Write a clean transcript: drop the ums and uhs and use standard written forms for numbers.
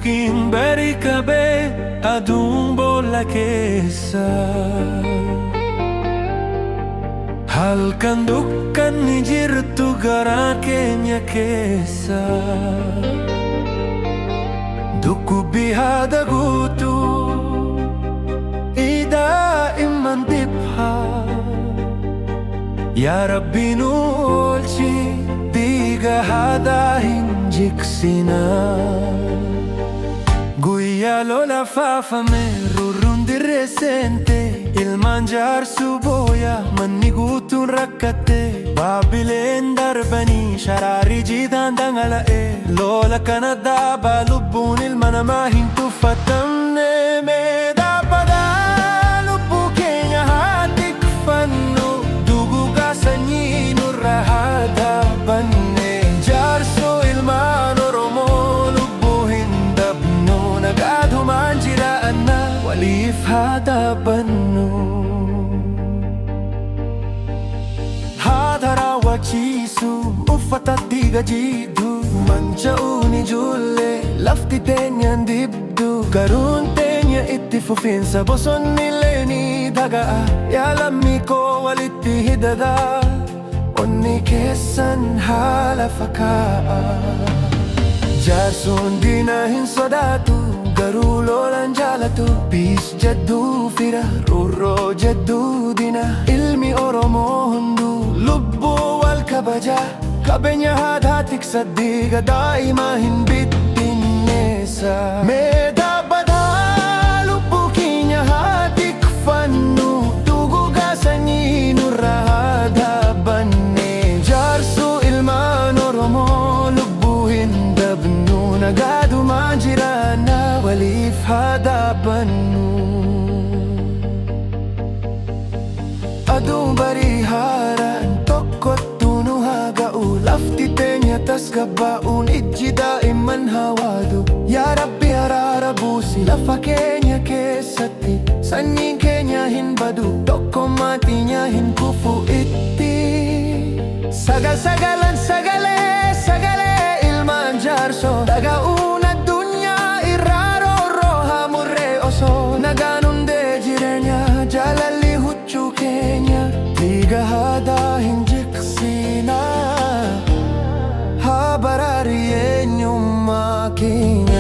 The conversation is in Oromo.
Duking beri kabe adung bola kesa Halkan dukkan nijir tu gara kenya kesa Duku bihada gutu ida iman dibha Ya Rabbi nulci diga hada hinjiksina Guialo la fafa me rurundi resente Il mangiar su boia manigutun rakkate Babilen darbani sharari jidan dangala Lola kanada balubbun il manamahin tufatamne me dapada lubbu kenya hatik fanno Duguga sanyi nurrahada banne Jarso il mano romo Nagado manjiraan na walif hadapan no Hadarawa chisu ufatat diga jidu Manjauni jule lafti tenyan dibdu Karun tenya ittifufin sa boson nileni dagaa Yalami ko waliti hidada Onni kesan halafakaa Jarsun dinahin sodatu Garulo lan jalatu Bis jaddu fira Rurro jaddu dina Ilmi oromo hundu Lubbu wal kabaja Kabenya hadatik sadiga Daima hin bitin nesa Meda bada Lubbu kinya hadik fannu Tuguga sanyi nurrahada banne Jarsu ilman oromo Nagado manjirana walif hadapannu Adung bariharan tokkot tunuhaga Lafti tenya tas kabaun ijjida iman hawadu Ya Rabbi hararabusi lafa kenya kesati Sanyin kenya hinbadu Tokko matinya hinkufu itti Sagal-sagalan sagale Jarso daga una dunya irraro roha murre oso Naganunde jirenya jalali huccu kenya Tiga hada hinjiksina Habarari enyum makin